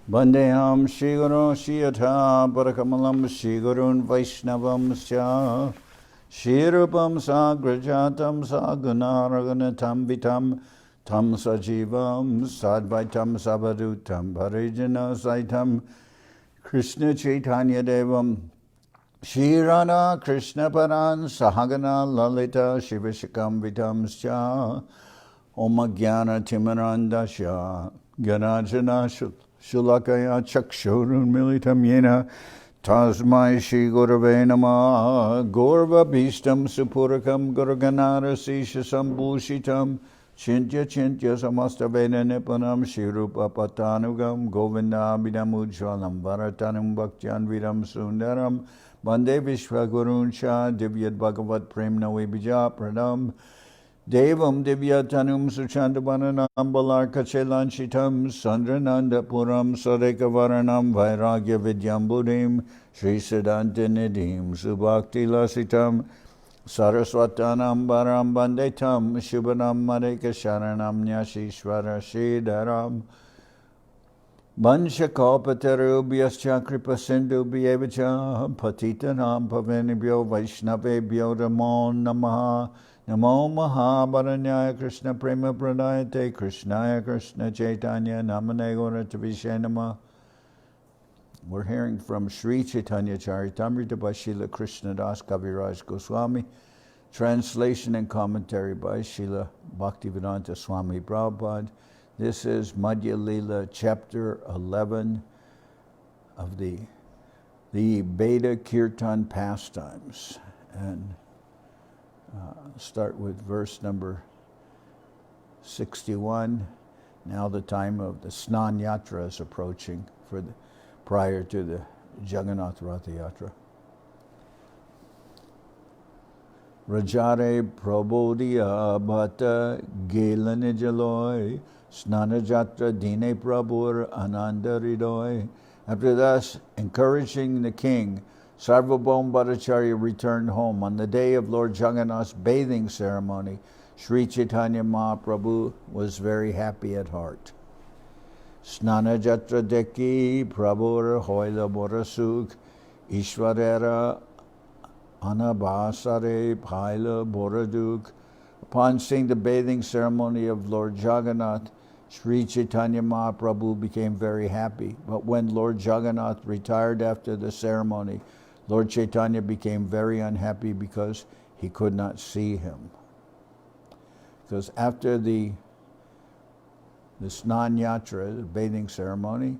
Bandeham Shri Guru Shiyatha Parakamalam Shri Gurun Vaishnavam Sya Shri Rupam Sagrajatam Sagunaraganatam Vitam Tam Sajivam Sadvaitam Sabadutam Parijana Saitam Krishna Chaitanya Devam Shri Radha Krishna Paran Sahagana Lalita Shivashakam Vitam Sya Om Jnana Timarandasya Ganajana Shulakaya Chakshurun Militam Yena Tasmai Shri Gurave Nama Gorva Bhistam Supurakam Guruganara Sisha Sambhushitam Chintya Chintya Samastavena Nipanam Shri Rupa Patanugam Govinda Abhidamujvalam Varatanam Bhaktyan Vidam Sundaram Bande Vishwa Guruncha Divyad Bhagavat Prem Navi Bija Pradam Devam Divyatanum Suchandavananam Balarkachelanchitam Sandrananda Puram Sadekavaranam Vairagya Vidyambudim Sri Siddhanta Nidhim Subhakti Lasitam Saraswatanam Baram Bandetam Shubhanam Madeka Sharanam Nyashishwara Shridaram Banshakopatarubyascha Kripa Sindhu Bhyevacha Patitanam Pavanibhyo Vaishnavebhyo Namo Namaha Namo Mahabharanyaya Krishna Prema Pradayate Krishnaya Krishna Chaitanya Namane Gauratavishe Namah. We're hearing from Sri Chaitanya Charitamrita by Srila Krishnadas Kaviraj Goswami, translation and commentary by Srila Bhaktivedanta Swami Prabhupada. This is Madhya-lila, chapter 11 of the Veda Kirtan pastimes. And start with verse number 61. Now the time of the Snan Yatra is approaching prior to the Jagannath Rathayatra. Rajare Prabodhiya Bhatta Gelane Jaloy Snana Jatra Dine Prabhur Ananda Ridoy. After thus encouraging the king, Sarvabhauma Bhattacharya returned home. On the day of Lord Jagannath's bathing ceremony, Sri Chaitanya Mahaprabhu was very happy at heart. Snana Jatra Deki Prabhur Hoila Borasuk Ishwarera Anabhasare Paila Boraduk. Upon seeing the bathing ceremony of Lord Jagannath, Sri Chaitanya Mahaprabhu became very happy. But when Lord Jagannath retired after the ceremony, Lord Chaitanya became very unhappy because he could not see him. Because after the Snan Yatra, the bathing ceremony,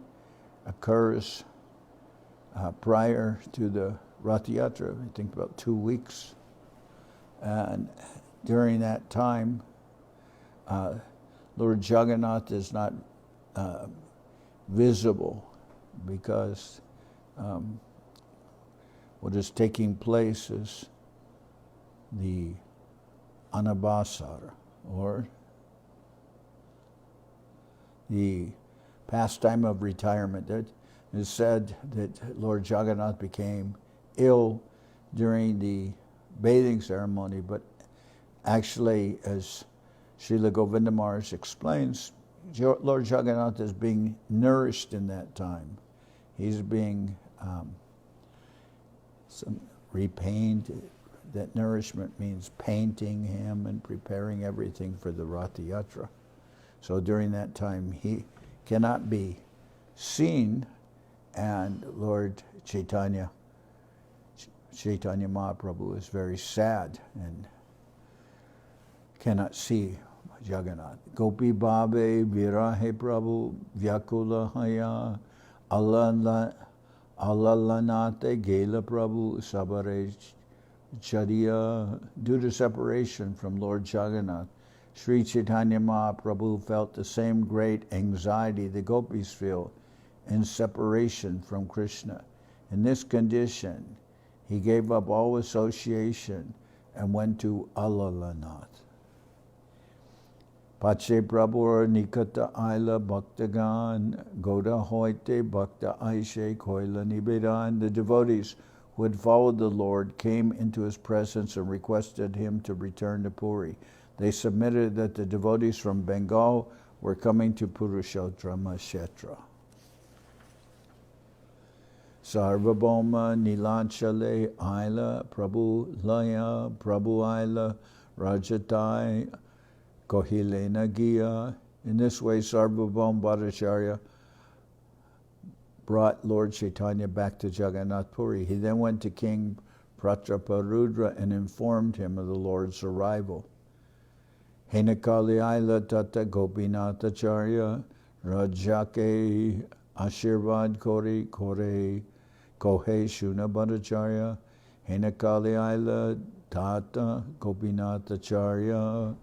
occurs prior to the Rathayatra, I think about 2 weeks. And during that time, Lord Jagannath is not visible because what is taking place is the Anabhasara, or the pastime of retirement. It is said that Lord Jagannath became ill during the bathing ceremony, but actually, as Srila Govinda Maharaj explains, Lord Jagannath is being nourished in that time. He's being repainted. That nourishment means painting him and preparing everything for the Rathayatra. So during that time, he cannot be seen, and Lord Chaitanya Mahaprabhu is very sad and cannot see Jagannath. Gopi Babe Virahe Prabhu Vyakula Haya Alalanate Gela Prabhu Sabare Chadiya. Due to separation from Lord Jagannath, Sri Chaitanya Mahaprabhu felt the same great anxiety the gopis feel in separation from Krishna. In this condition, he gave up all association and went to Alalanath. Pache Prabhu Nikata Aila Bhaktagan Goda Hoite Bhakta Aishe Koila Nibedan. The devotees who had followed the Lord came into his presence and requested him to return to Puri. They submitted that the devotees from Bengal were coming to Purushottam Kshetra. Sarvabhauma Nilanchale Aila Prabhu Laya Prabhu Aila Rajatai Kohilena Gia. In this way, Sarvabhauma Bhattacharya brought Lord Chaitanya back to Jagannath Puri. He then went to King Prataparudra and informed him of the Lord's arrival. Henakali Aila Tata Gopinath Acharya Rajake Ashirvad Kori Kore Kohe Shuna Bhattacharya Henakali Aila Tata Gopinath Acharya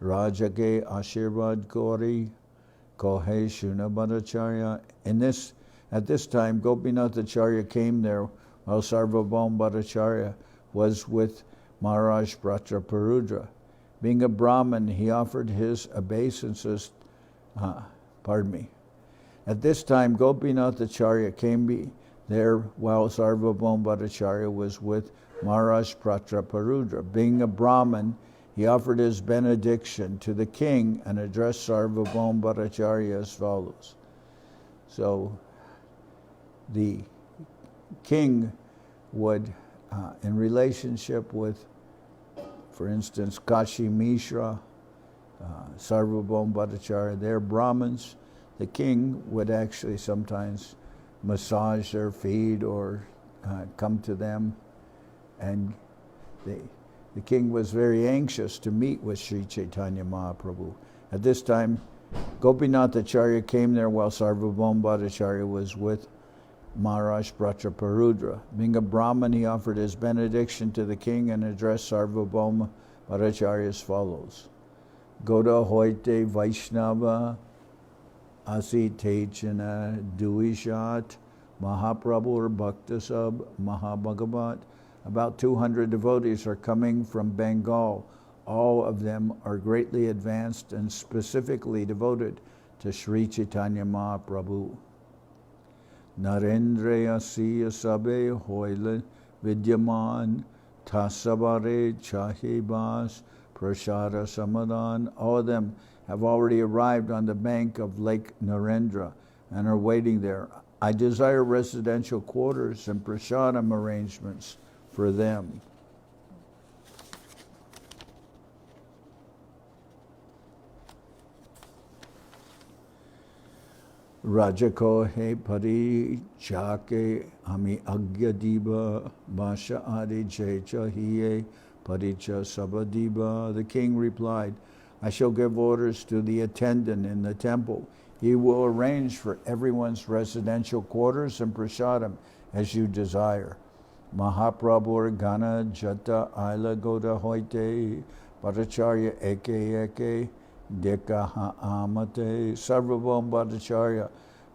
Rajake Ashirvad Kori Kohe Shuna Bhattacharya. At this time, Gopinath Acharya came there while Sarvabhauma Bhattacharya was with Maharaj Prataparudra. Being a Brahmin, he offered his obeisances. At this time, Gopinath Acharya came there while Sarvabhauma Bhattacharya was with Maharaj Prataparudra. Being a Brahmin, he offered his benediction to the king and addressed Sarvabhauma Bhattacharya as follows. So, the king would, in relationship with, for instance, Kashi Mishra, Sarvabhauma Bhattacharya, they're Brahmins. The king would actually sometimes massage their feet or come to them. And the king was very anxious to meet with Sri Chaitanya Mahaprabhu. At this time, Gopinath Acharya came there while Sarvabhauma Bhattacharya was with Maharaj Prataparudra. Being a Brahmin, he offered his benediction to the king and addressed Sarvabhauma Bhattacharya as follows. Goda hoite Vaishnava Asitechana Duishat Mahaprabhu Bhaktasab Mahabhagavat. About 200 devotees are coming from Bengal. All of them are greatly advanced and specifically devoted to Sri Chaitanya Mahaprabhu. Narendra Siya Sabe Hoile Vidyaman Tasabare Chahibas Prashara Samadan. All of them have already arrived on the bank of Lake Narendra and are waiting there. I desire residential quarters and prasadam arrangements for them. Rajakohe Pari Chake Ami Agyadiba Basha Adi Jecha Hiye Paricha Sabadiba. The king replied, I shall give orders to the attendant in the temple. He will arrange for everyone's residential quarters and prasadam as you desire. Mahaprabhu Gana Jata Aila Goda Hoite Bhattacharya Eke Dekaha Amate. Sarvabhauma Bhattacharya,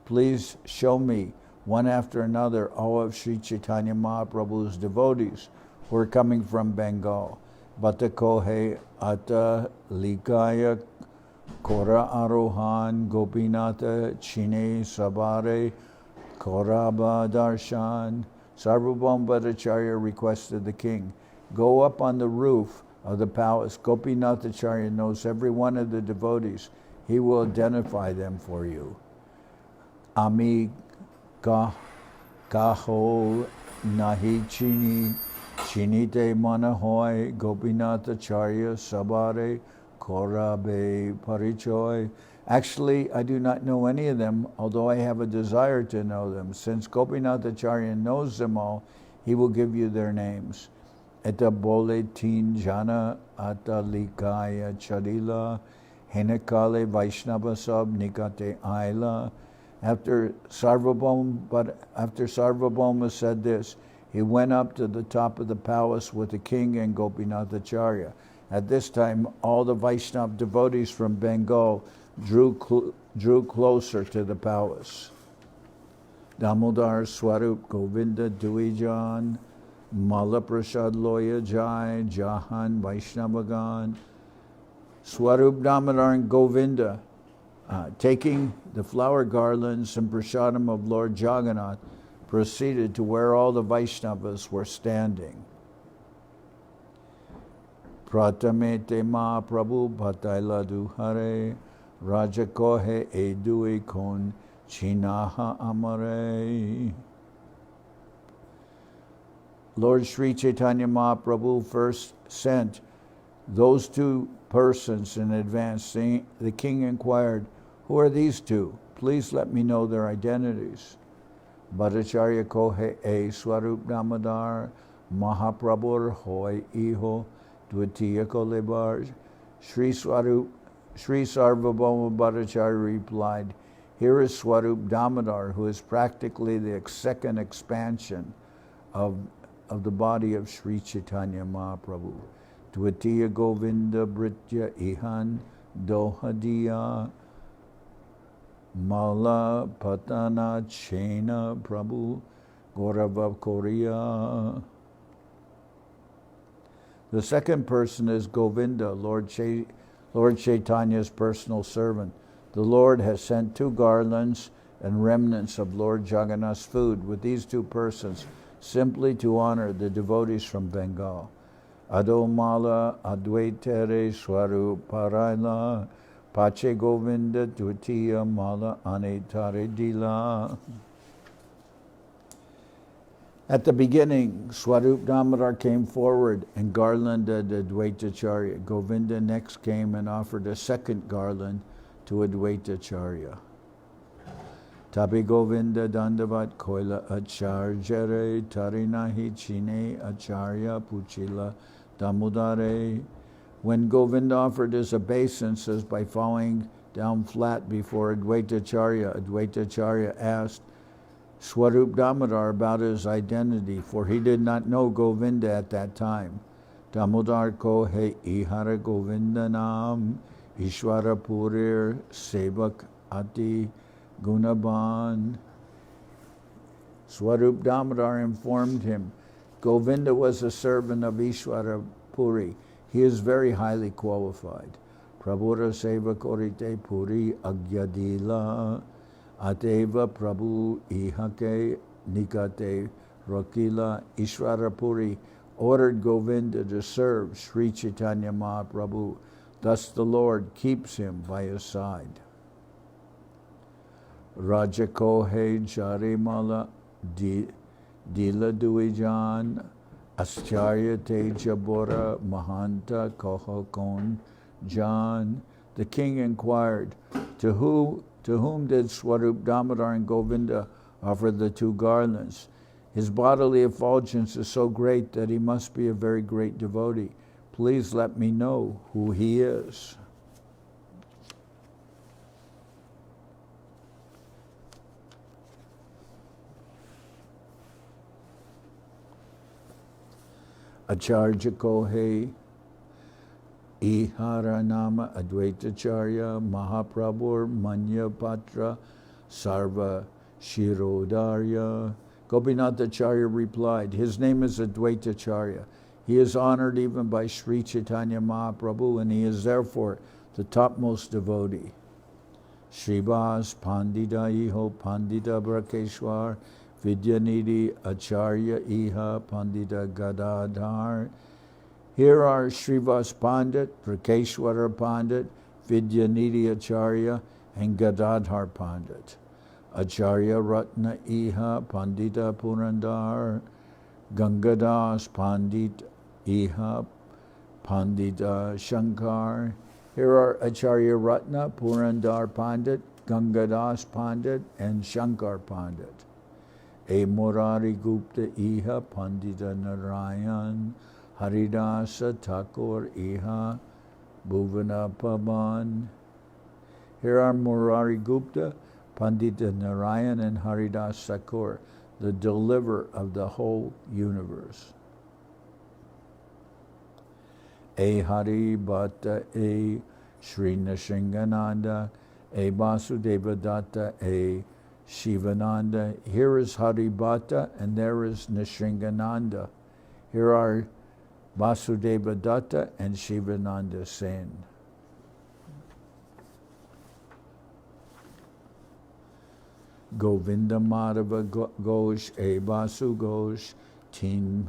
please show me one after another all of Sri Chaitanya Mahaprabhu's devotees who are coming from Bengal. Bhattakohe Ata Likaya Kora Arohan Gopinata Chine Sabare Koraba Darshan. Sarvabhauma Bhattacharya requested the king, go up on the roof of the palace. Gopinath Acharya knows every one of the devotees. He will identify them for you. Ami Kaho Nahi Chini Chinite Manahoy Gopinath Acharya Sabare Korabe Parichoy. Actually, I do not know any of them, although I have a desire to know them. Since Gopinath Acharya knows them all, he will give you their names. Eta bole tin jana atalikaya charila henakale Vaishnava sab nikate aila. After Sarvabhauma said this, he went up to the top of the palace with the king and Gopinath Acharya. At this time, all the Vaishnava devotees from Bengal drew closer to the palace. Damodar Swarup Govinda Duijan Malaprasad Loya Jai Jahan Vaishnavagan. Swarup Damodar and Govinda, taking the flower garlands and prasadam of Lord Jagannath, proceeded to where all the Vaishnavas were standing. Pratamete Mahaprabhu Bhataila Duhare Rajakohe Edui Kon Chinaha Amare. Lord Sri Chaitanya Mahaprabhu first sent those two persons in advance. The king inquired, "Who are these two? Please let me know their identities." Bhattacharya kohe e Swarup Damodar Mahaprabhur hoy iho dvitiya ko lebar. Sri Sarvabhauma Bhattacharya replied, "Here is Swarup Damodar, who is practically the second expansion of the body of Sri Chaitanya Mahaprabhu. Dvitiya Govinda Britya Ihan Dohadiya Mala Patana Chena Prabhu Gaurava Korea." The second person is Govinda, Lord Chaitanya's personal servant. The Lord has sent two garlands and remnants of Lord Jagannath's food with these two persons simply to honor the devotees from Bengal. Adomala Advaitere Swaruparayla Pache Govinda Dvitiya Mala Anetare Dila. At the beginning, Swarup Damodar came forward and garlanded Advaitacharya. Govinda next came and offered a second garland to Advaitacharya. Tabi Govinda Dandavat Koila Acharjare Tarinahi Chine Acharya Puchila Damodare. When Govinda offered his obeisances by falling down flat before Advaitacharya, Advaitacharya asked Swarup Damodar about his identity, for he did not know Govinda at that time. Damodar ko he ihara Govinda nam Ishwara Purir Sevak Ati Gunaban. Swarup Damodar informed him, Govinda was a servant of Ishwara Puri. He is very highly qualified. Prabhura Seva Korite Puri Agyadila Ateva Prabhu Ihake Nikate Rokila. Ishwara Puri ordered Govinda to serve Sri Chaitanya Mahaprabhu. Thus the Lord keeps him by his side. Rajakohe Jarimala Dila Duijan Ascharya Tejabora Mahanta Kohokon Jan. The king inquired, to whom did Swarup Damodar and Govinda offer the two garlands? His bodily effulgence is so great that he must be a very great devotee. Please let me know who he is. Acharya Kohe Ihara Nama Advaitacharya Mahaprabhur Manya Patra Sarva Shirodarya. Gopinath Acharya replied, his name is Advaitacharya. He is honored even by Sri Chaitanya Mahaprabhu, and he is therefore the topmost devotee. Shrivas Pandita Iho Pandita Brakeshwar Vidyanidhi Acharya Iha Pandita Gadadhar. Here are Srivas Pandit, Prakeshwara Pandit, Vidyanidhi Acharya, and Gadadhar Pandit. Acharya Ratna Iha Pandita Purandar, Gangadas Pandit Iha Pandita Shankar. Here are Acharya Ratna, Purandar Pandit, Gangadas Pandit, and Shankar Pandit. A Murari Gupta Iha Pandita Narayan, Haridas Thakur Iha Bhuvana Pavan. Here are Murari Gupta, Pandita Narayan, and Haridas Thakur, the deliverer of the whole universe. A Hari Bhatta, A Sri Nishingananda, A Vasudeva Datta, A Shivananda. Here is Hari Bhatta, and there is Nishingananda. Here are Vasudeva Datta and Shivananda Sen. Govinda Madhava Ghosh, E Basu Ghosh, Tin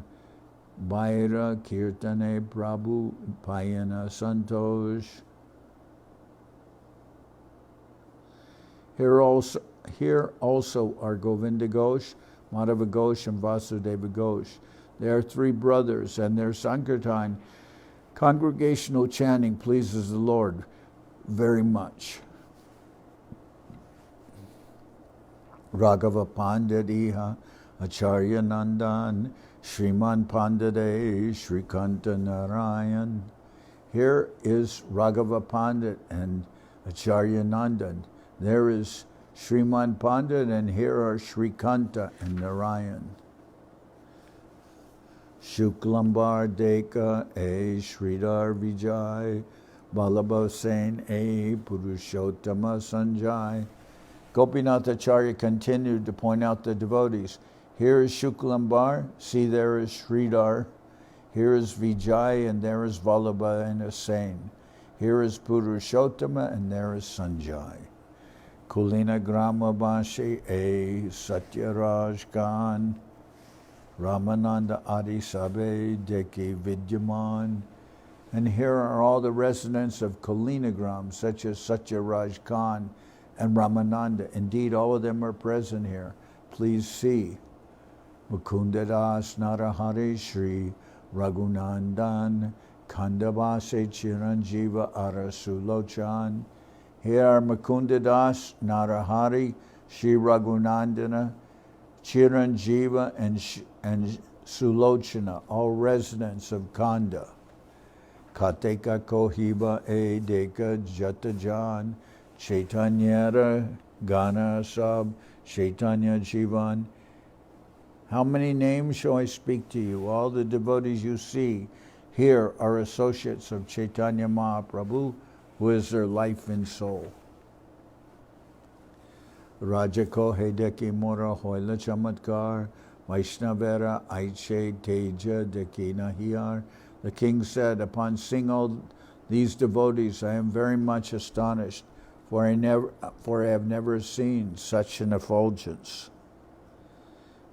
Bhaira Kirtane Prabhu Payana Santosh. Here also are Govinda Ghosh, Madhava Ghosh, and Vasudeva Ghosh. They are three brothers, and their Sankirtan, congregational chanting, pleases the Lord very much. Raghava Pandit Iha Acharya Nandan Shriman Pandade Shrikanta Narayan. Here is Raghava Pandit and Acharya Nandan. There is Shriman Pandit, and here are Shrikanta and Narayan. Shuklambar Deka A Sridhar Vijay Ballabha Sen A Purushottama Sanjay. Gopinath Acharya continued to point out the devotees. Here is Shuklambar, see there is Sridhar. Here is Vijay, and there is Vallabha and Sen. Here is Purushottama, and there is Sanjay. Kulina Grama Bashi A Satyaraj Khan. Ramananda Adi Sabe Deki Vidyaman. And here are all the residents of Kalinagram, such as Satyaraj Khan and Ramananda. Indeed, all of them are present here. Please see. Mukundadas Narahari Shri Raghunandan Kandabase Chiranjiva Arasulochan. Here are Mukundadas Narahari Shri Raghunandana Chiranjiva and Sulochana, all residents of Kanda. Kateka Kohiba E Deka Jatajan Chaitanyara Gana Sab Chaitanya Jivan. How many names shall I speak to you? All the devotees you see here are associates of Chaitanya Mahaprabhu, who is their life and soul. Rajako Hedeki Mora Hoila Chamatkar Vaishnavera Aiche Teja Dekina Hiyar. The king said, upon seeing all these devotees, I am very much astonished, for I have never seen such an effulgence.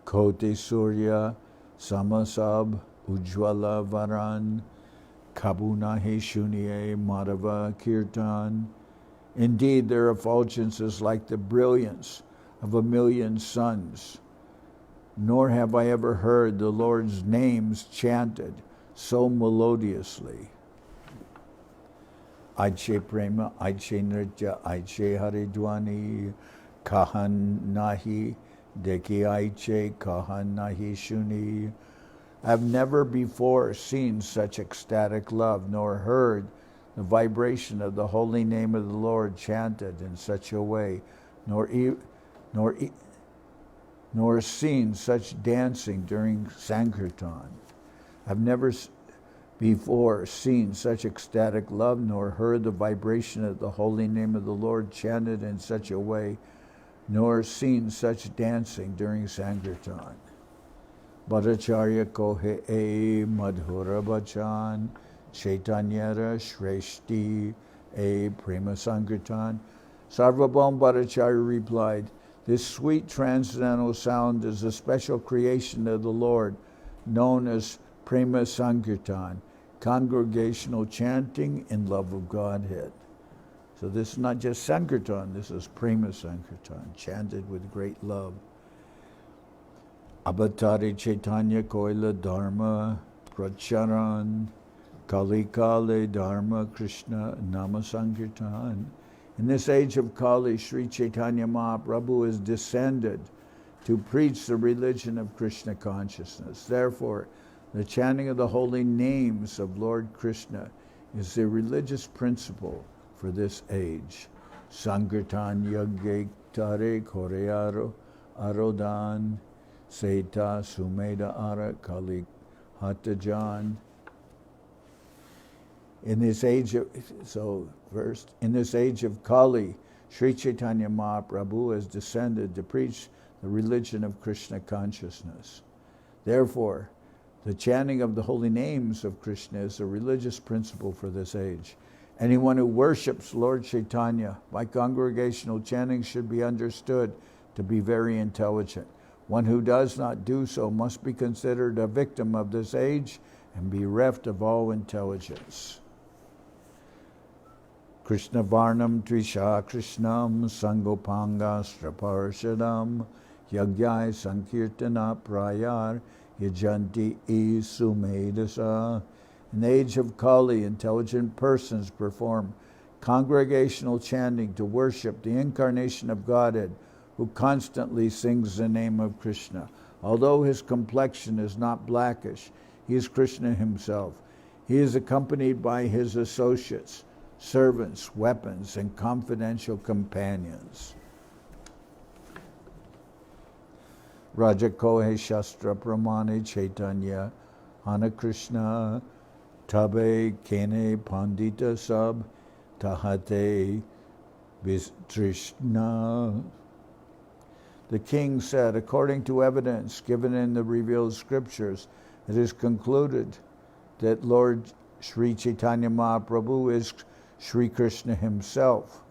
Kote Surya Samasab Ujjwala Varan Kabunahi Shuniye Madhava Kirtan. Indeed, their effulgence is like the brilliance of 1,000,000 suns. Nor have I ever heard the Lord's names chanted so melodiously. Aiche Prema, Aiche Nritya, Aiche Haridwani, Kahan Nahi, Deki Aiche, Kahan Nahi Shuni. I have never before seen such ecstatic love, nor heard the vibration of the holy name of the Lord chanted in such a way, nor seen such dancing during Sankirtan. I've never before seen such ecstatic love, nor heard the vibration of the holy name of the Lord chanted in such a way, nor seen such dancing during Sankirtan. Bhattacharya Kohe E Madhura Bachan Chaitanyara Shreshti E Prema Sankirtan. Sarvabhauma Bhattacharya replied, this sweet transcendental sound is a special creation of the Lord, known as Prema Sankirtan, congregational chanting in love of Godhead. So this is not just Sankirtan, this is Prema Sankirtan, chanted with great love. Avatari Chaitanya Koila Dharma Pracharan Kali Kale Dharma Krishna Nama Sankirtan. In this age of Kali, Sri Chaitanya Mahaprabhu is descended to preach the religion of Krishna consciousness. Therefore, the chanting of the holy names of Lord Krishna is the religious principle for this age. Sankirtan Yagge Tare Korearo Arodan Seta Sumeda Ara Kali Hatajan. In this age of Kali, Sri Chaitanya Mahaprabhu has descended to preach the religion of Krishna consciousness. Therefore, the chanting of the holy names of Krishna is a religious principle for this age. Anyone who worships Lord Chaitanya by congregational chanting should be understood to be very intelligent. One who does not do so must be considered a victim of this age and be bereft of all intelligence. Krishna Varnam Trisha Krishnam Sangopanga Straparshadam Yagyai Sankirtana Prayar yajanti isumedasa. In the age of Kali, intelligent persons perform congregational chanting to worship the incarnation of Godhead, who constantly sings the name of Krishna. Although his complexion is not blackish, he is Krishna himself. He is accompanied by his associates, servants, weapons, and confidential companions. Rajakohe Shastra Pramane Chaitanya Hana Krishna Tabe Kene Pandita Sab Tahate Vistrishna. The king said, according to evidence given in the revealed scriptures, it is concluded that Lord Sri Chaitanya Mahaprabhu is Sri Krishna himself.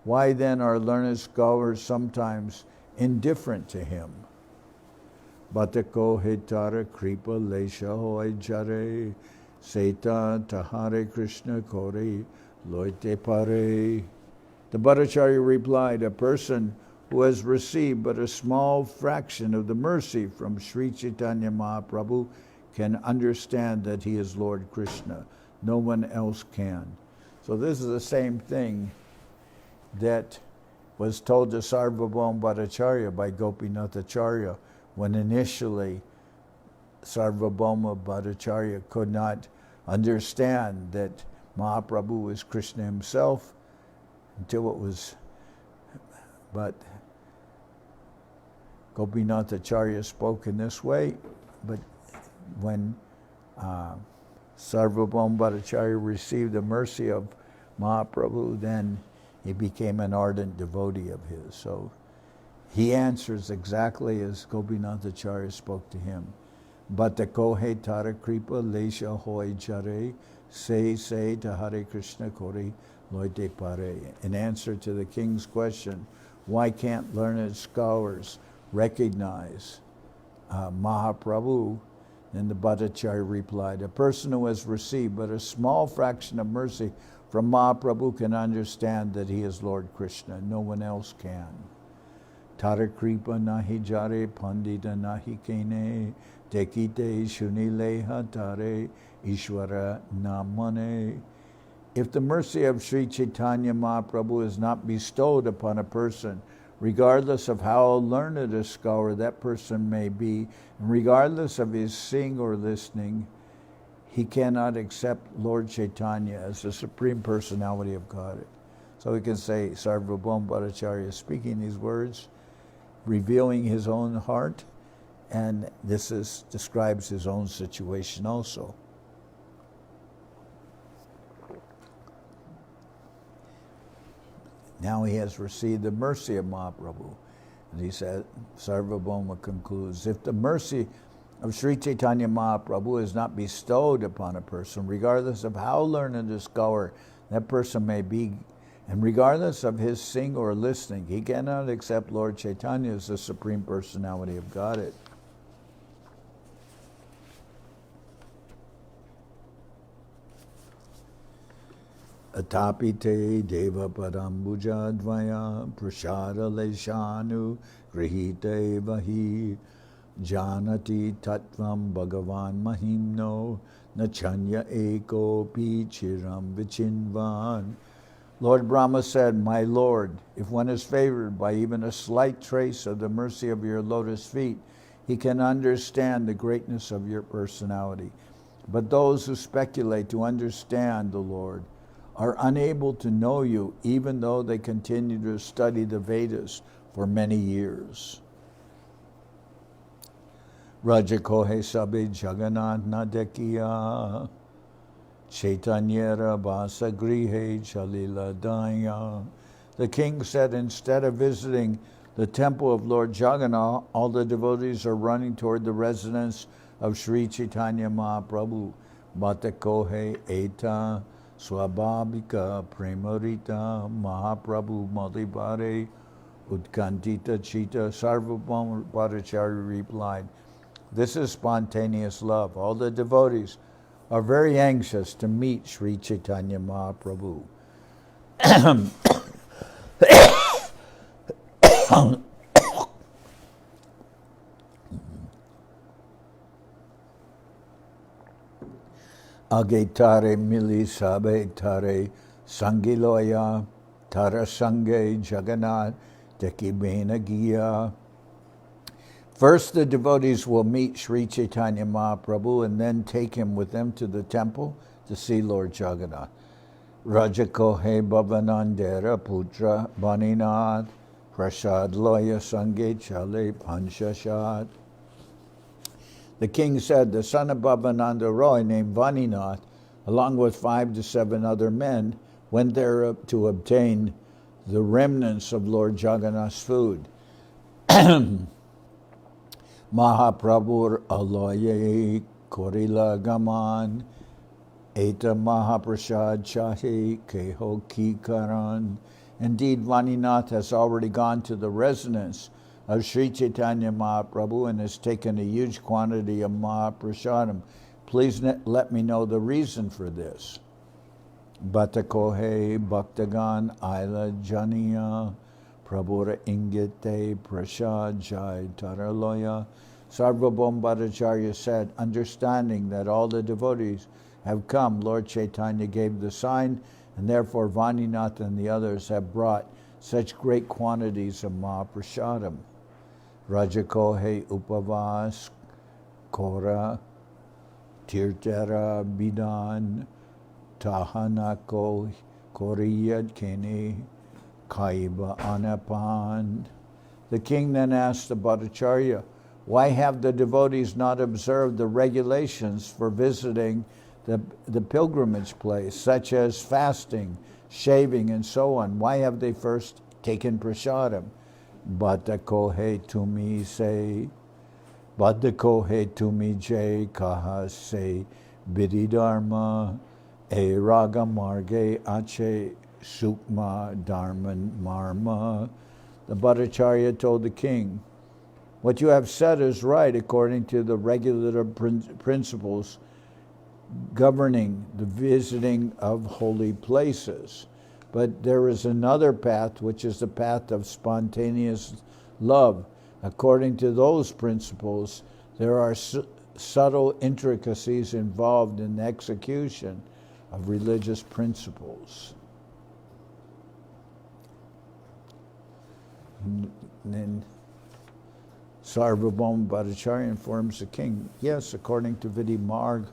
Why then are learned scholars sometimes indifferent to him? Batako hetara kripa lesha hoy jare seta tahare Krishna kore loite pare. The Bhattacharya replied, a person who has received but a small fraction of the mercy from Sri Chaitanya Mahaprabhu can understand that he is Lord Krishna. No one else can. So this is the same thing that was told to Sarvabhauma Bhattacharya by Gopinath Acharya when initially Sarvabhauma Bhattacharya could not understand that Mahaprabhu was Krishna himself until it was, but Gopinath Acharya spoke in this way, but when Sarvabhauma Bhattacharya received the mercy of Mahaprabhu, then he became an ardent devotee of his. So he answers exactly as Gopinath Acharya spoke to him. Bhattako tara kripa lesha hoy jare say to Hare Krishna kori loite pare. In answer to the king's question, why can't learned scholars recognize Mahaprabhu? And the Bhattacharya replied, a person who has received but a small fraction of mercy from Mahaprabhu can understand that he is Lord Krishna. No one else can. Tara kripa nahi jare pandita nahi kene tekite shunileha tare ishvara namane. If the mercy of Sri Chaitanya Mahaprabhu is not bestowed upon a person, regardless of how learned a scholar that person may be, and regardless of his seeing or listening, he cannot accept Lord Chaitanya as the Supreme Personality of Godhead. So we can say Sarvabhauma Bhattacharya speaking these words, revealing his own heart, and this describes his own situation also. Now he has received the mercy of Mahaprabhu. And he said, Sarvabhauma concludes, if the mercy of Sri Chaitanya Mahaprabhu is not bestowed upon a person, regardless of how learned a scholar that person may be, and regardless of his seeing or listening, he cannot accept Lord Chaitanya as the Supreme Personality of Godhead. Atapite deva parambuja dvaya prashara leshanu grihite vahi janati tattvam bhagavan mahimno nachanya eko pichiram vichinvan. Lord Brahma said, my Lord, if one is favored by even a slight trace of the mercy of your lotus feet, he can understand the greatness of your personality. But those who speculate to understand the Lord are unable to know you, even though they continue to study the Vedas for many years. Rajakohe sabe Jagannath Rathayatra Chaitanya Rabasa Grihe Chalila Daya. The king said, instead of visiting the temple of Lord Jagannath, all the devotees are running toward the residence of Sri Chaitanya Mahaprabhu. Bhattakohe eta Swabhabika Premarita Mahaprabhu Madhibare Utkantita Chita. Sarvabhauma Bhattacharya replied, this is spontaneous love. All the devotees are very anxious to meet Sri Chaitanya Mahaprabhu. Age tare mili sabe tare sangiloya tara sange Jagannath Rathayatra. First, the devotees will meet Sri Chaitanya Mahaprabhu and then take him with them to the temple to see Lord Jagannath. Rajakohe Bhavanandera Putra Vaninath Prasad Loya Sange Chale Panchashat. The king said, the son of Bhavananda Roy, named Vaninath, along with 5 to 7 other men, went there to obtain the remnants of Lord Jagannath's food. Mahaprabhu aloye korila gaman eta mahaprasad chahe keho kikaran. Indeed, Vaninath has already gone to the residence of Sri Chaitanya Mahaprabhu and has taken a huge quantity of Mahaprasadam. Please let me know the reason for this. Batakohe Bhaktagan Aila Janiya Prabhura Ingite Prasad Jai Taraloya. Sarvabhauma Bhattacharya said, understanding that all the devotees have come, Lord Chaitanya gave the sign, and therefore Vaninath and the others have brought such great quantities of Mahaprasadam. Rajakohe Upavas Kora Tirtera Bidan Tahanako Koriyad Kene Kaiba Anapan. The king then asked the Bhattacharya, why have the devotees not observed the regulations for visiting the pilgrimage place, such as fasting, shaving, and so on? Why have they first taken prasadam? Bhattakohe tumi se, Bhattakohe tumi jay kaha se, Bididharma, E raga marge ache sukma dharman marma. The Bhattacharya told the king, what you have said is right according to the regulative principles governing the visiting of holy places. But there is another path, which is the path of spontaneous love. According to those principles, there are subtle intricacies involved in the execution of religious principles. And then Sarvabhauma Bhattacharya informs the king, yes, according to Vidhi Marg,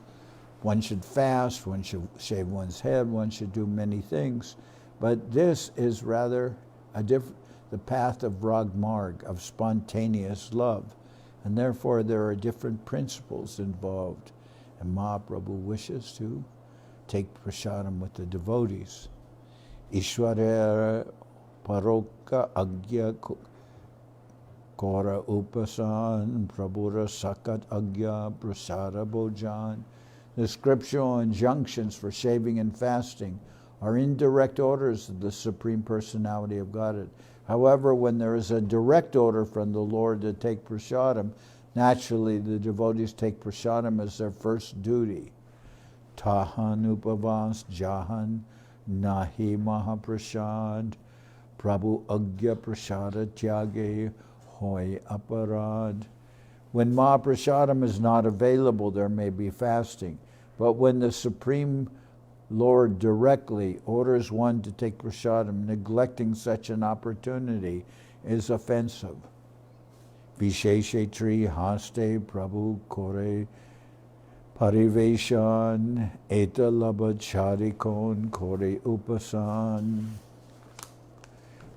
one should fast, one should shave one's head, one should do many things, but this is rather the path of Rag Marg, of spontaneous love, and therefore there are different principles involved, and Mahaprabhu wishes to take prasadam with the devotees. Ishwarera Paroka Agya Kora Upasan Prabhura Sakat Agya Prasara Bhojan. The scriptural injunctions for shaving and fasting are indirect orders of the Supreme Personality of Godhead. However, when there is a direct order from the Lord to take prasadam, naturally the devotees take prasadam as their first duty. Tahan upavas jahan nahi mahaprasad Prabhu agya prasada tyage hoy aparad. When Mahaprasadam is not available, there may be fasting. But when the Supreme Lord directly orders one to take prasadam, neglecting such an opportunity is offensive. Visheshetri haste Prabhu kore pariveshan eta labad charikon kore upasan.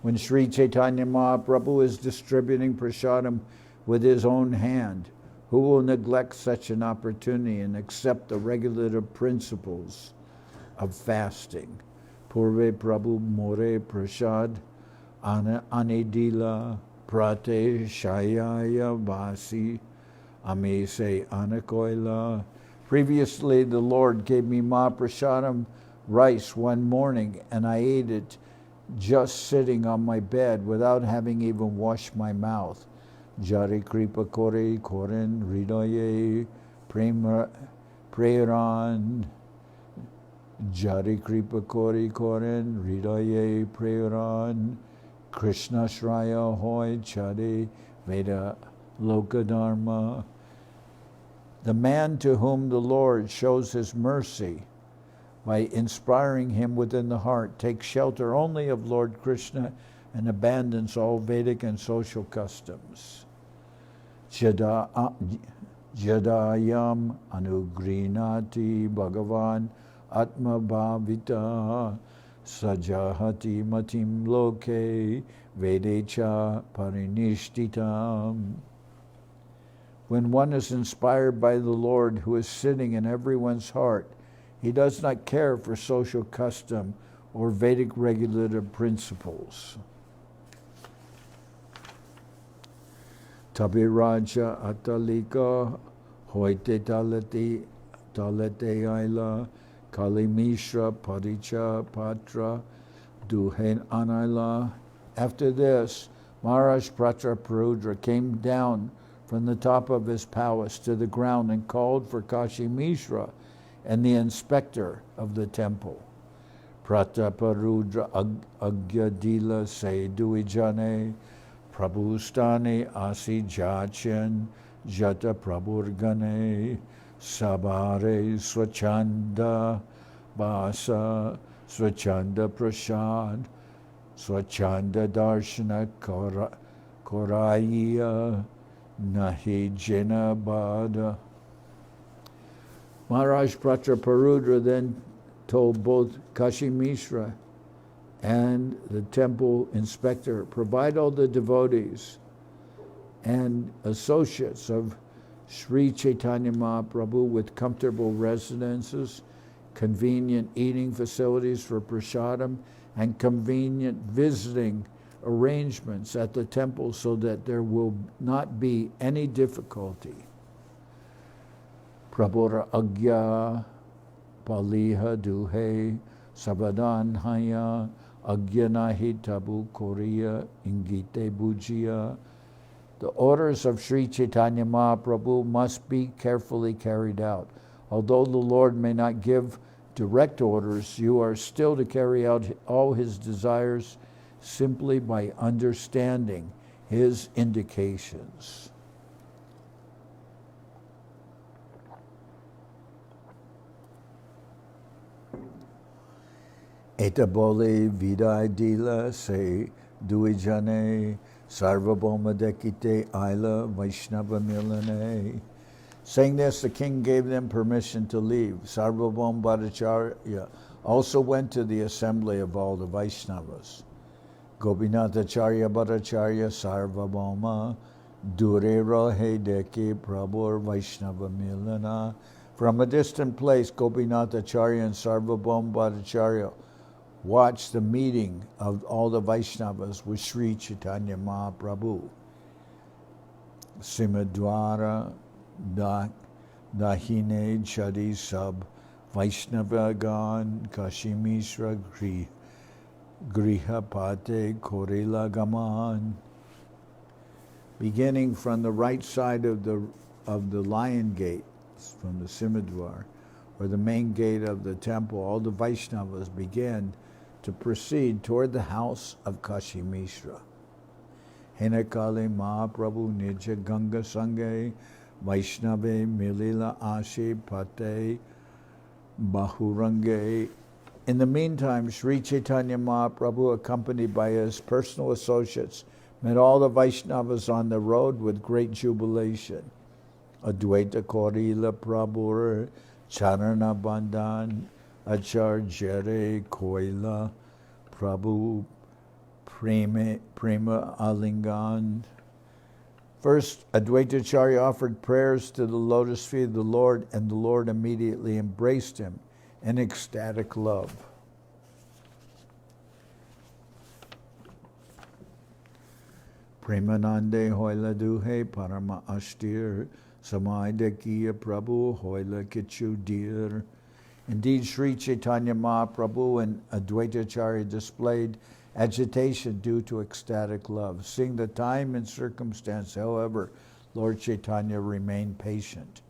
When Sri Chaitanya Mahaprabhu is distributing prasadam with his own hand, who will neglect such an opportunity and accept the regulative principles of fasting? Purve Prabhu more prasad anedila prate shayaya vasi amese anakoila. Previously, the Lord gave me Mahaprasadam rice one morning, and I ate it just sitting on my bed without having even washed my mouth. Jari kripa kore koren ridoye preran. Jari kripa kore koren ridoye preran. Krishna Shraya hoy chade veda lokadharma. The man to whom the Lord shows his mercy by inspiring him within the heart takes shelter only of Lord Krishna and abandons all Vedic and social customs. Jadayam anugrinati bhagavan atma bhavita sajahati matim loke vedecha parinishtitam. When one is inspired by the Lord who is sitting in everyone's heart, he does not care for social custom or Vedic regulative principles. Tabiraja atalika hoite talete aila kalimishra paricha patra duhen anaila. After this, Maharaj Prataparudra came down from the top of his palace to the ground and called for Kashi Mishra and the inspector of the temple. Prataparudra agyadila se duijane prabhustane asi jachan jata prabhurgane sabare swachanda basa swachanda prasad swachanda darshana koraya nahi jena bada. Maharaj Prataparudra then told both Kashi Mishra and the temple inspector, provide all the devotees and associates of Sri Chaitanya Mahaprabhu with comfortable residences, convenient eating facilities for prasadam, and convenient visiting arrangements at the temple so that there will not be any difficulty. Prabhura agya paliha duhe sabadan haya agya nahi tabu korea ingite bujia. The orders of Sri Chaitanya Mahaprabhu must be carefully carried out. Although the Lord may not give direct orders, you are still to carry out all his desires simply by understanding his indications. Etabole vidai dila se duijane Sarvabhauma dekite aila Vaishnava milane. Saying this, the king gave them permission to leave. Sarvabhauma Bhattacharya also went to the assembly of all the Vaishnavas. Gopinath Acharya Bhattacharya Sarvabhauma Dure Rahe Deke Prabhur Vaishnava Milana. From a distant place, Gopinath Acharya and Sarvabhauma Bhattacharya watched the meeting of all the Vaishnavas with Sri Chaitanya Mahaprabhu. Simadwara Dahine Chadi Sab Vaishnavagan Kashi Mishra Grihapate Korila Gaman. Beginning from the right side of the lion gate, from the Simadwar, or the main gate of the temple, all the Vaishnavas began to proceed toward the house of Kashi Mishra. Henakale Mahaprabhu Nija Ganga Sange Vaishnave Milila Ashe Pate Bahurange. In the meantime, Sri Chaitanya Mahaprabhu, accompanied by his personal associates, met all the Vaishnavas on the road with great jubilation. Advaita Korila Prabhur Charana Bandhan Acharjare Koila Prabhu Prema Alingan. First, Advaita Acharya offered prayers to the lotus feet of the Lord, and the Lord immediately embraced him in ecstatic love. Premanande Hoila Duhe Parama Ashtir Samai Dekiya Prabhu Hoila Kichu Dir. Indeed, Sri Chaitanya Mahaprabhu and Advaita Acharya displayed agitation due to ecstatic love. Seeing the time and circumstance, however, Lord Chaitanya remained patient.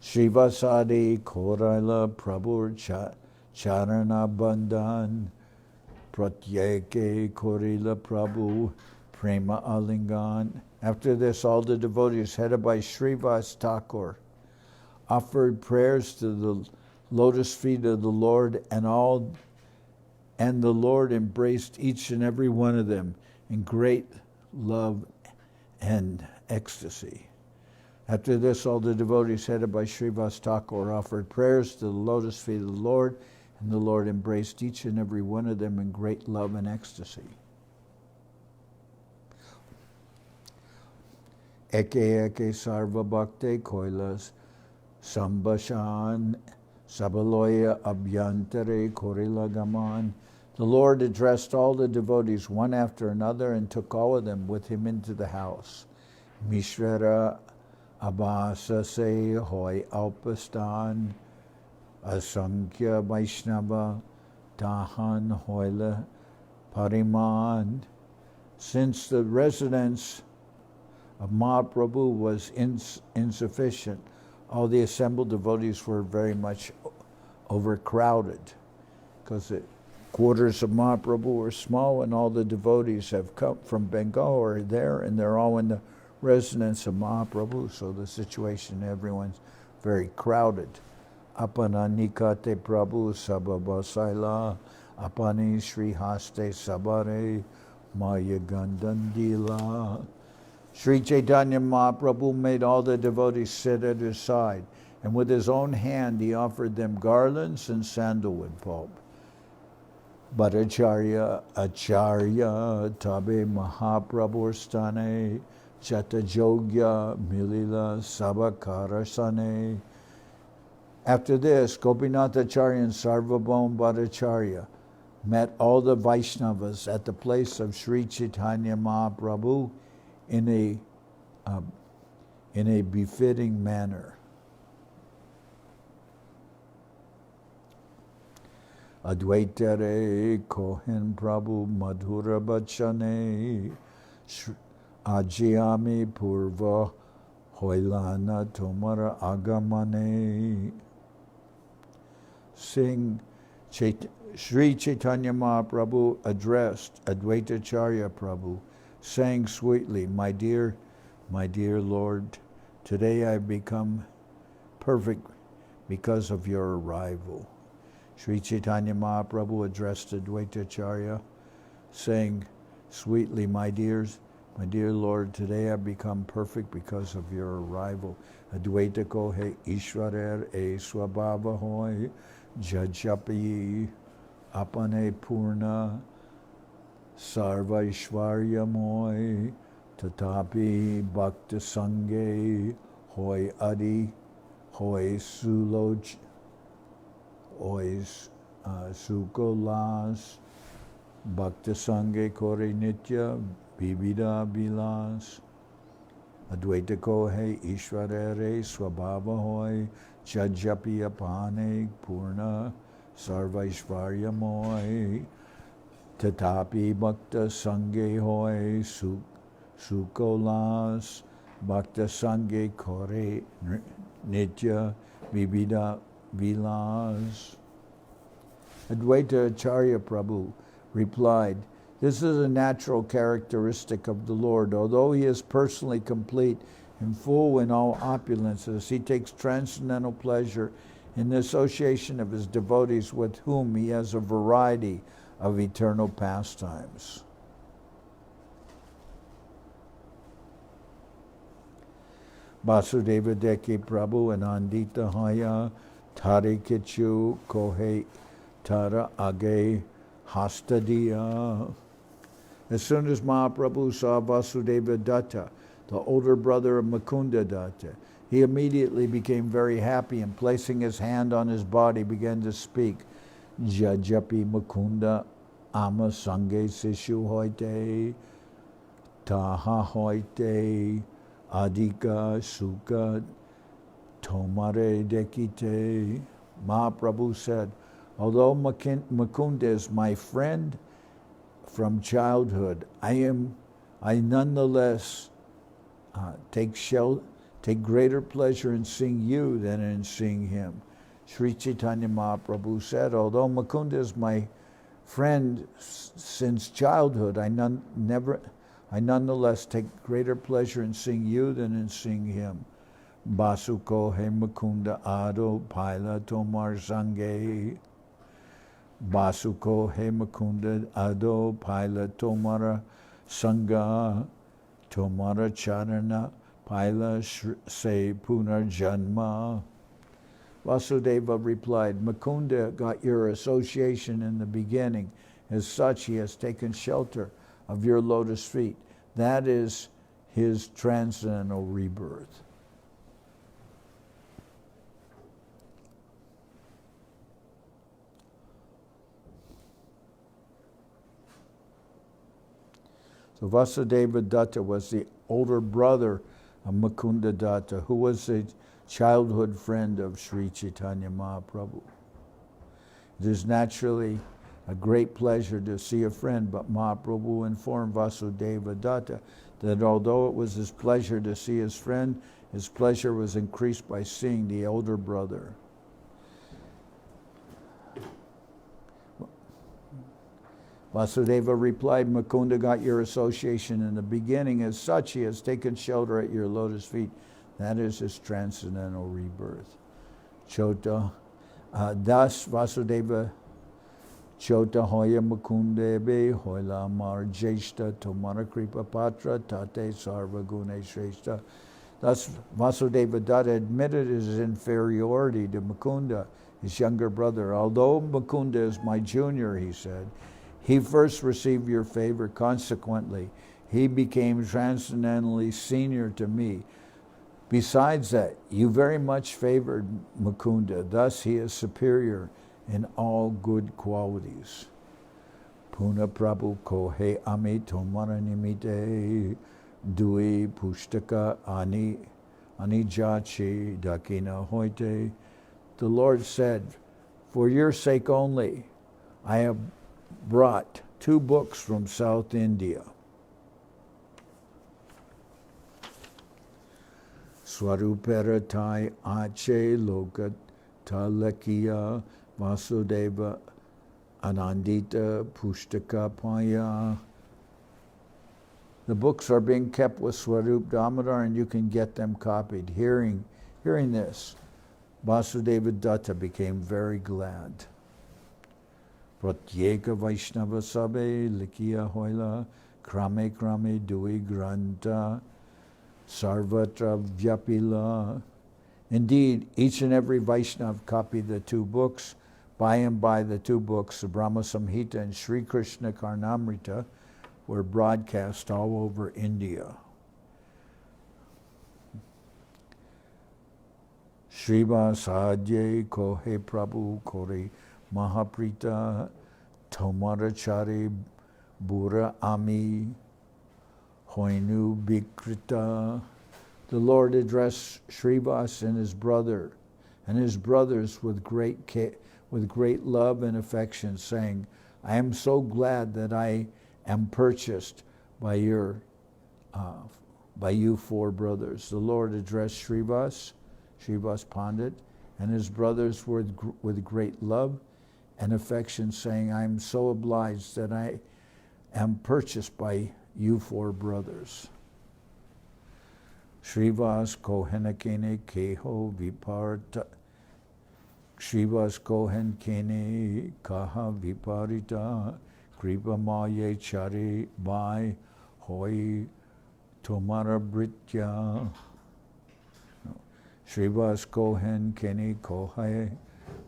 Shivasadi Koraila Prabhu Charana Bandhan Pratyeke Korila Prabhu Prema Alingan. After this, all the devotees, headed by Haridas Thakur, offered prayers to the lotus feet of the Lord, and the Lord embraced each and every one of them in great love and ecstasy. After this, all the devotees headed by Haridas Thakur offered prayers to the lotus feet of the Lord, and the Lord embraced each and every one of them in great love and ecstasy. Eke eke sarva bhakte koilas sambashan sabaloya abhyantare korila gaman. The Lord addressed all the devotees one after another and took all of them with him into the house. Mishra abasa se hoy alpastan asankhya vaishnava tahan hoila pariman. Since the residence of Mahaprabhu was insufficient, all the assembled devotees were very much overcrowded, because the quarters of Mahaprabhu were small, and all the devotees have come from Bengal are there, and they're all in the residence of Mahaprabhu, so the situation, everyone's very crowded. Apana nikate Prabhu sababasaila, apani Sri Haste sabare maya gandandila. Sri Chaitanya Mahaprabhu made all the devotees sit at his side, and with his own hand he offered them garlands and sandalwood pulp. Bhattacharya Acharya Tabe Mahaprabhurstane Chatajogya Milila Sabakarasane. After this, Gopinath Acharya and Sarvabhauma Bhattacharya met all the Vaishnavas at the place of Sri Chaitanya Mahaprabhu in a befitting manner. Advaitare Kohen Prabhu Madhura Bachane Ajiyami Purva Hoilana Tomara Agamane. Sri Chaitanya Mahaprabhu addressed Advaita Acharya Prabhu, saying sweetly, my dear Lord, today I've become perfect because of your arrival. Sri Chaitanya Mahaprabhu addressed Advaita Acharya, saying sweetly, my dear Lord, today I've become perfect because of your arrival. Advaita ko he Ishwarer e Swabhava hoy Jajapi apane purna Sarva Ishwarya moy tatapi bhakta sange hoy adi hoy suloj hoy sukolas bhakta sange kore nitya vivida vilas. Advaita ko he Ishwarere swabhava hoy jajapi apane purna sarva ishvarya moy tatapi bhakta sange hoy sukolas bhakta sange kore nitya vivida vilas. Advaita Acharya Prabhu replied, this is a natural characteristic of the Lord. Although he is personally complete and full in all opulences, he takes transcendental pleasure in the association of his devotees with whom he has a variety of eternal pastimes. Vasudeva Deke Prabhu Anandita Haya Tare Kichu Kohe Tara Age Hastadiya. As soon as Mahaprabhu saw Vasudeva Datta, the older brother of Mukunda Datta, he immediately became very happy, and placing his hand on his body began to speak. Jajapi Mukunda Ama Sange Sishu Hoite Taha Hoite Adika Sukha Tomare Dekite. Mahaprabhu said, although Mukunda is my friend from childhood, I nonetheless take greater pleasure in seeing you than in seeing him. Sri Chaitanya Mahaprabhu said, although Mukunda is my friend since childhood, I nonetheless take greater pleasure in seeing you than in seeing him. Basuko he Mukunda ado paila tomar sange. Basuko he Mukunda ado paila tomara sangha. Tomara charana paila se punar janma. Vasudeva replied, Mukunda got your association in the beginning. As such, he has taken shelter of your lotus feet. That is his transcendental rebirth. So Vasudeva Datta was the older brother of Mukunda Datta, who was a childhood friend of Sri Chaitanya Mahaprabhu. It is naturally a great pleasure to see a friend, but Mahaprabhu informed Vasudeva Datta that although it was his pleasure to see his friend, his pleasure was increased by seeing the elder brother. Vasudeva replied, Mukunda got your association in the beginning. As such, he has taken shelter at your lotus feet. That is his transcendental rebirth. Chota, das Vasudeva Chota hoya Mukundebe hoila mar jeshta tomara kripa patra tate sarva gune shreshta. Thus Vasudeva Datta admitted his inferiority to Mukunda, his younger brother. Although Mukunda is my junior, he said, he first received your favor. Consequently, he became transcendentally senior to me. Besides that, you very much favored Mukunda. Thus, he is superior in all good qualities. Puna Prabhu kohe ami tomara nimite dui pushtaka ani jachi dakina hoite. The Lord said, for your sake only, I have brought 2 books from South India. Swaruperatai ache lokat talakiya Vasudeva Anandita Pushtaka Paya. The books are being kept with Swarup Damodar, and you can get them copied. Hearing this, Vasudeva Datta became very glad. Pratyeka Vaishnava Sabe Likiya Hoila Krame Krame Dui Granta Sarvatra Vyapila. Indeed, each and every Vaishnava copied the 2 books. By and by, the 2 books, the Brahma Samhita and Sri Krishna Karnamrita, were broadcast all over India. Shriva Sadhye Kohe Prabhu Kori Mahaprita Tomarachari Bura Ami Hoinu Bikrita. The Lord addressed Srivas and his brothers with great love and affection, saying, I am so glad that I am purchased by you 4 brothers. The Lord addressed Srivas Pandit, and his brothers with great love and affection, saying, I am so obliged that I am purchased by you 4 brothers. Srivas Kohenakene Keho Viparta Srivas Kohen Kene Kaha Viparita Kripa Maye Chari Bai Hoi Tomara Britya. Srivas Kohen Kene Kohai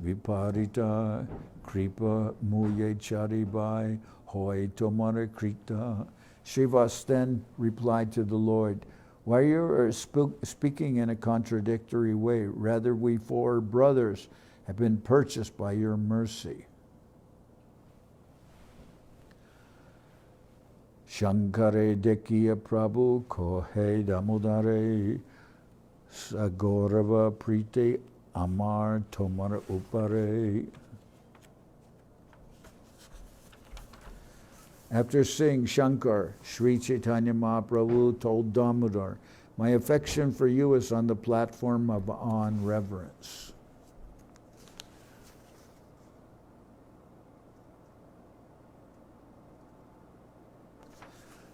Viparita Kripa Muye Chari Bai Hoi Tomara Krita. Srivas then replied to the Lord, why you are speaking in a contradictory way? Rather, we 4 brothers have been purchased by your mercy. Shankare Dekiya Prabhu Kohe Damodare Sagorava Prite Amar Tomara Upare. After seeing Shankar, Sri Chaitanya Mahaprabhu told Damodar, my affection for you is on the platform of awe and reverence.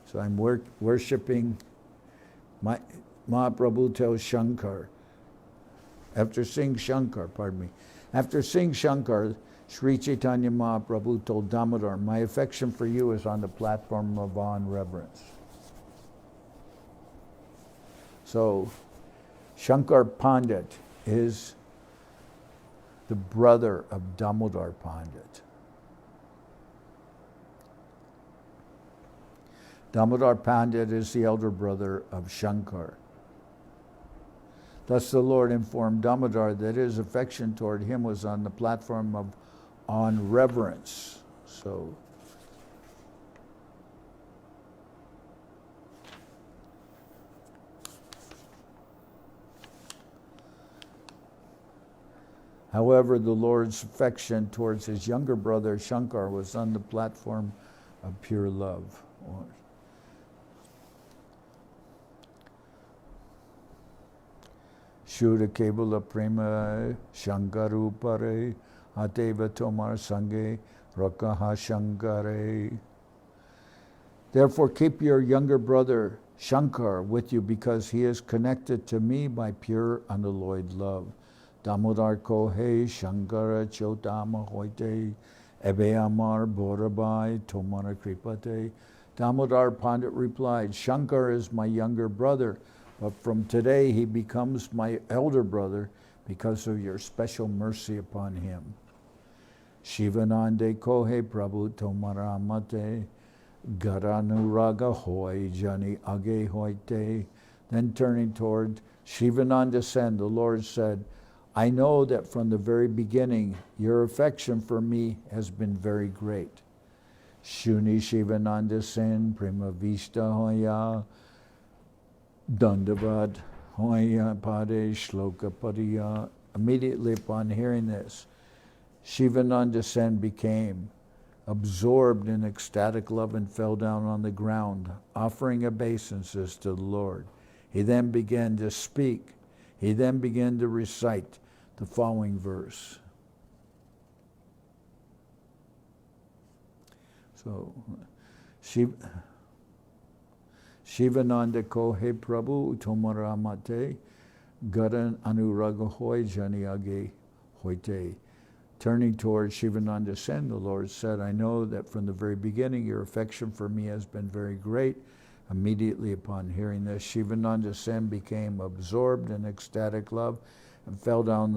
So I'm worshipping. Mahaprabhu tells Shankar, After seeing Shankar, Sri Chaitanya Mahaprabhu told Damodar, my affection for you is on the platform of awe and reverence. So, Shankar Pandit is the brother of Damodar Pandit. Damodar Pandit is the elder brother of Shankar. Thus the Lord informed Damodar that his affection toward him was on the platform of on reverence. So, however, the Lord's affection towards his younger brother Shankar was on the platform of pure love. Shura Kevala Prema Shankaru Pare Ateva Tomar Sange Rakaha Shankare. Therefore keep your younger brother Shankar with you, because he is connected to me by pure unalloyed love. Damodar Kohe Shankara Chotama Hoite Ebe Amar Borabai Tomara Kripate. Damodar Pandit replied, Shankar is my younger brother, but from today he becomes my elder brother because of your special mercy upon him. Shivanande Kohe Prabhu Tomaramate Garanuraga Hoy Jani Age Hoite. Then turning toward Shivananda Sen, the Lord said, I know that from the very beginning your affection for me has been very great. Shuni Shivananda Sen Prima Vista Hoya Dandavad Hoya Pade Shloka Padiya. Immediately upon hearing this, Shivananda Sen became absorbed in ecstatic love and fell down on the ground, offering obeisances to the Lord. He then began to speak. He then began to recite the following verse. So, Shivananda Kohe Prabhu Tomaramate Garan Anuraga Hoy Janiage Hoite. Turning towards Shivananda Sen, the Lord said, I know that from the very beginning your affection for me has been very great. Immediately upon hearing this, Shivananda Sen became absorbed in ecstatic love and fell down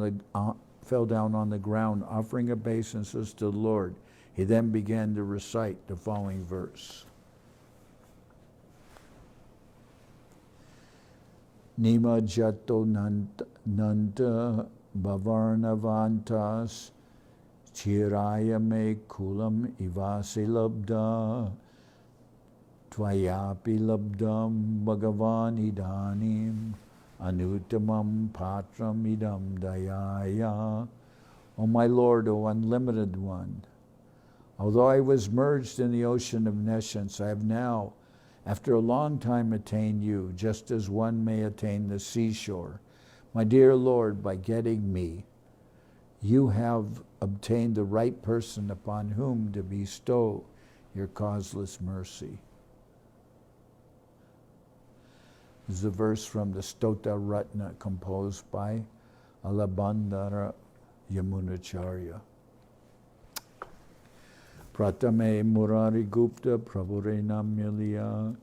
on the ground, offering obeisances to the Lord. He then began to recite the following verse. Nima Jato Nanta Bhavarnavantas Chiraya me kulam ivasi labda Tvayapi labdam bhagavan idanim anutamam patram idam dayaya. O my Lord, O unlimited one, although I was merged in the ocean of nescience, I have now, after a long time, attained you, just as one may attain the seashore. My dear Lord, by getting me, you have obtained the right person upon whom to bestow your causeless mercy. This is a verse from the Stota Ratna composed by Alabandhara Yamunacharya. Pratame Murari Gupta Prabhure Namyaliya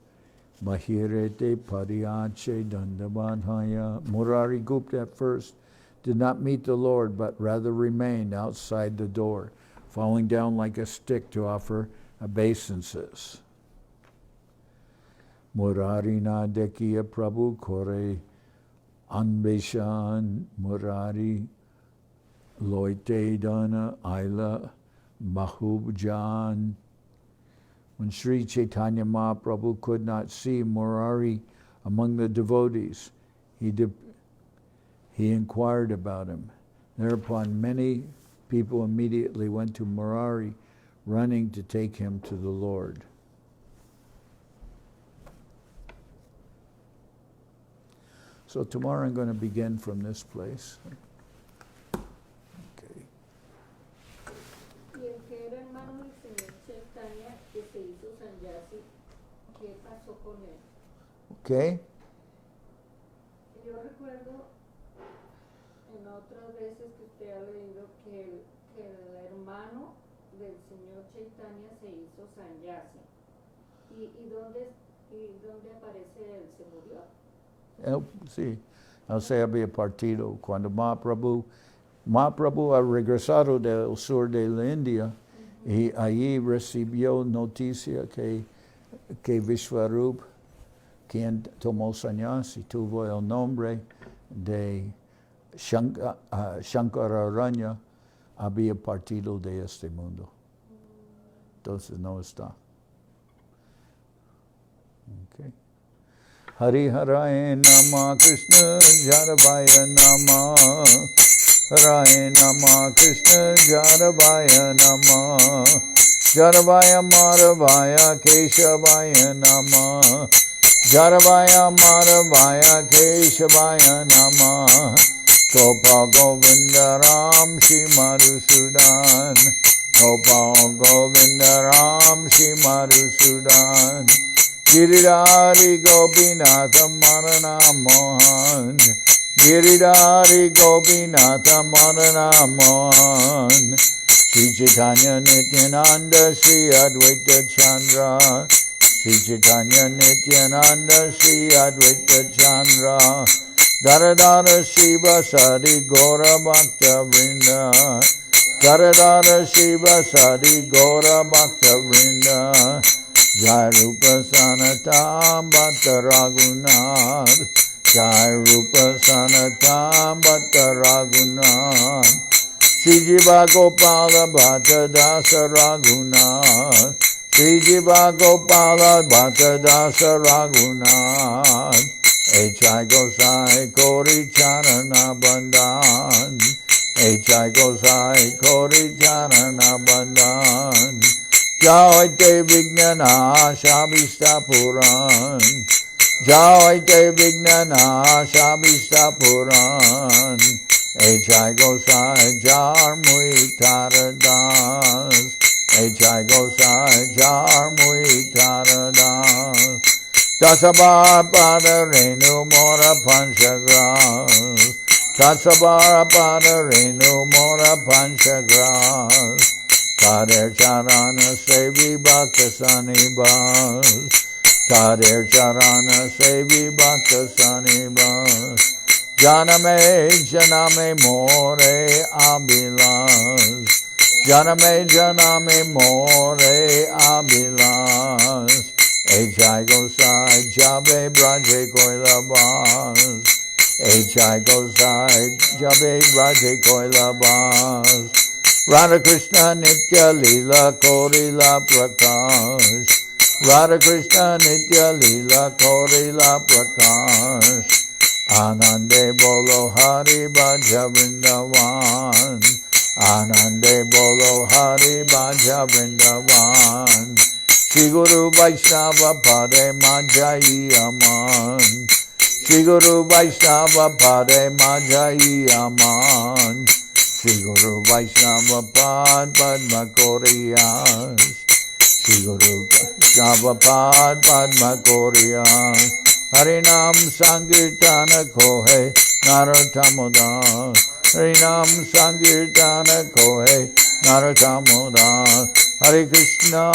Mahirete Pariache Dandabadhaya. Murari Gupta at first did not meet the Lord, but rather remained outside the door, falling down like a stick to offer obeisances. Murari na dekiya Prabhu kore anbeshan Murari loite dana aila Mahubjan. When Sri Chaitanya Mahaprabhu could not see Murari among the devotees, he inquired about him. Thereupon many people immediately went to Murari, running to take him to the Lord. So tomorrow I'm going to begin from this place. Okay. Y el que era hermano del señor Chaitanya, que se hizo sannyasi, ¿qué pasó con él? Okay. Yo recuerdo en había leído que el hermano del señor Chaitanya se hizo sannyasi. ¿Y dónde aparece él? ¿Se murió? Sí, o sea, había partido cuando Mahaprabhu ha regresado del sur de la India y allí recibió noticia que Vishwarup, quien tomó sannyasi, tuvo el nombre de Shankararanya, había partido de este mundo. Entonces no está. Okay. Hari Hare Nama Krishna Jaravaya Nama Hare Nama Krishna Jaravaya Nama Jaravaya Maravaya Keshavaya Nama Jaravaya Maravaya Keshavaya Nama Gopa Govinda Ram Shri Madhusudan Gopa Govinda Ram Shri Madhusudan Giridhari Gopinath Marana Mohan Giridhari Gopinath Marana Mohan Sri Chaitanya Nityananda Sri Advaita Chandra Sri Chaitanya Nityananda Sri Advaita Chandra Dharadhara Shiva Sari Gora Bhakta Vrinda Dharadhara Shiva Sari Gora Bhakta Vrinda Jai Rupa Sanatam Bhatta Raghunath Jai Rupa Sanatam Bhatta Raghunath Sri Jiva Gopala Bhatta Dasa Raghunath Sri Jiva Gopala Bhatta Dasa Raghunath Echai Gosai Kori Charana Bandhan Echai Gosai Kori Charana Bandhan Jaite Vignana Shabista Puran Jaite Vignana Shabista Puran Echai Gosai Jarmui Taradas Echai Gosai Jarmui Taradas Dasabar Pada Renu Mora Panchagras Dasabar Pada Renu Mora Panchagras Kader Charana Sevi Bhakta Sanibas Kader Charana Sevi Bhakta Sanibas Janame More Abhilas Janame More Abhilas Echai Gosai Jabe Braje Koilabas Echai Gosai Jabe Braje Koilabas Radha Krishna Nitya Lila Korila Prakash Radha Krishna Nitya Lila Korila Prakash Anande Bolo Hari Bhaja Vrindavan Anande Bolo Hari Bhaja Vrindavan Shri Guru Vaishnava Pade Majai Aman Shri Guru Vaishnava Pade Majai Aman Shri Guru Vaishnava Pad Padma Koriyas Shri Guru Vaishnava Pad Padma Koriyas Harinam Sankirtana Kohe Narottammodas Harinam Sankirtana Kohe Narottammodas Hare Krishna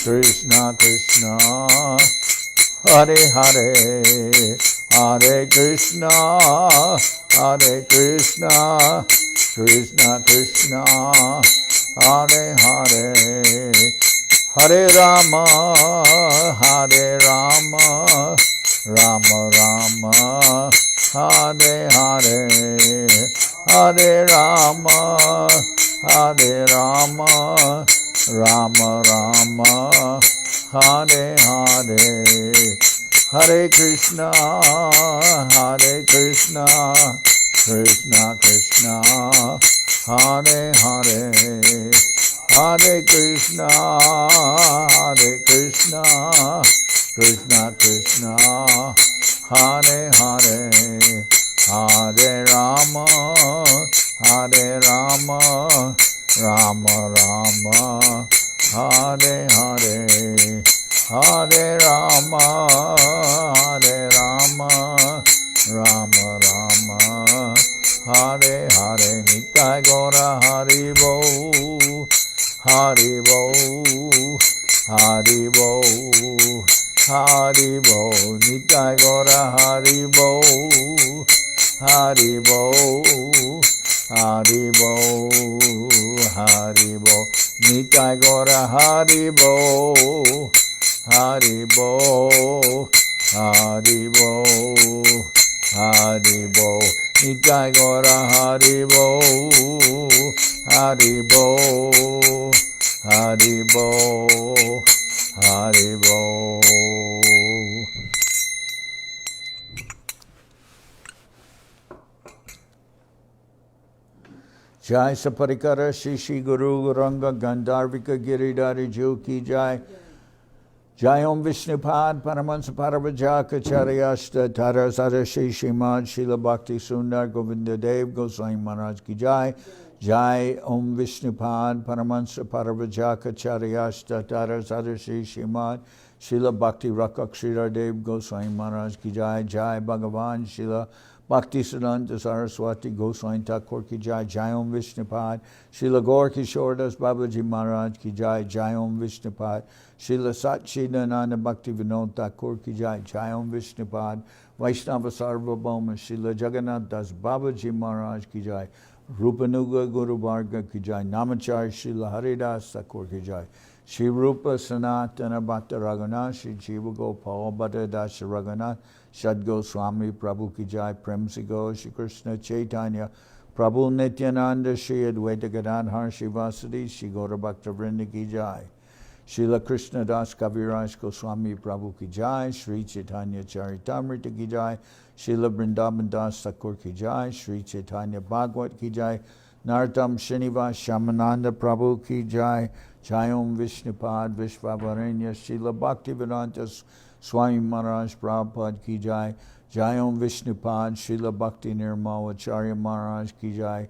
Krishna Krishna Hare Hare Hare Krishna Krishna Krishna Hare Hare Hare Rama Rama Rama Hare Hare Hare Rama Rama Rama Hare Hare Hare Krishna Krishna Krishna Hare Hare Hare Krishna Krishna Krishna Hare Hare Hare Rama Rama Rama Hare Hare Hare Rama Rama Rama Hare Hare Nitai Gora Haribo, Haribo, Haribo, Haribo, Nitai Gora Haribo, Haribo, Haribo, Haribo, Nitai Gora Haribo, Haribo, Haribo, Haribo, Nitai Gora Haribo, Haribo, Haribo, Haribo. Jai Saparikara Shishi Guru Ranga Gandharvika Giridhari Ju Ki Jai. Jai Om Vishnupad Paramahansa Paravajakacharya Tara Sadashi Shrimad Srila Bhakti Sundar Govinda Dev Goswami Maharaj Ki Jai. Jai Om Vishnupad Paramahansa Paravajakacharya Tara Sadashi Shrimad Srila Bhakti Rakshira Dev Goswami Maharaj Ki Jai. Jai Bhagavan Srila Bhakti Siddhanta Saraswati Goswami Thakur Ki Jai. Jai Om Vishnupad Srila Gaur Kishordas Babaji Maharaj Ki Jai. Jai Om Vishnupad Srila Satchidananda Bhakti Vinod Thakur Ki Jai. Jai Om Vishnupad Vaishnava Sarvabhauma Srila Jagannath Das Babaji Maharaj Ki Jai. Rupanuga Guru Varga Ki Jai. Namachari Srila Haridas Thakur Ki Jai. Shri Rupa Sanatana Bhatta Raghunath Shri Jiva Gopal Bhatta Dasha Raghunath Shad Goswami Prabhu Ki Jai. Premsi Go Shri Krishna Chaitanya Prabhu Nityananda Shri Advaita Gadadhar Shri Vasadi Shri Gaura Bhakta Vrinda Ki Jai. Srila Krishna Das Kaviraj Goswami Prabhu Ki Jai. Sri Chaitanya Charitamrita Ki Jai. Srila Vrindavan Das Thakur Ki Jai. Sri Chaitanya Bhagavad Ki Jai. Nartam Srinivas Shamananda Prabhu Ki Jai. Jai Om Vishnupad Vishvavaranya Srila Bhaktivedanta Swami Maharaj Prabhupada Ki Jai. Jai Om Vishnupad Srila Bhakti Nirmal Acharya Maharaj Ki Jai.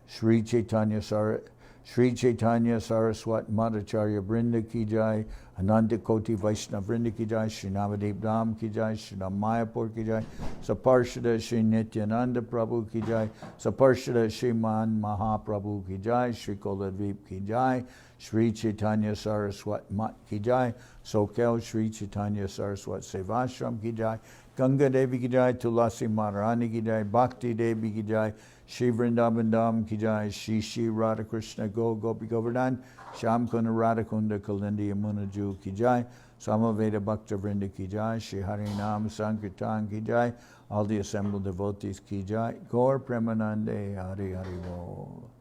Sri Chaitanya Saraswat Madhacharya Brinda Ki Jai. Ananda Koti Vaishnava Vrinda Ki Jai. Sri Navadev Dham Ki Jai. Sri Mayapur Ki Jai. Saparshada Sri Nityananda Prabhu Ki Jai. Saparshada Sriman Mahaprabhu Ki Jai. Sri Koladvip Ki Jai. Sri Chaitanya Saraswat Mat Ki Jai. Sokel Sri Chaitanya Saraswat Sevashram Ki Jai. Ganga Devi Ki Jai. Tulasi Maharani Ki Jai. Bhakti Devi Ki Jai. Shri Vrindavan Dham Ki Jai. Shri Shri Radha Krishna Gopi Govardhan. Sham Kunda Radha Kunda Kalindi Yamuna Ju Ki Jai. Samaveda Bhakta Vrinda Ki Jai. Shri Harinam Sankirtan Ki Jai. All the assembled devotees Ki Jai. Gaur Premanande Hari Hari Bol.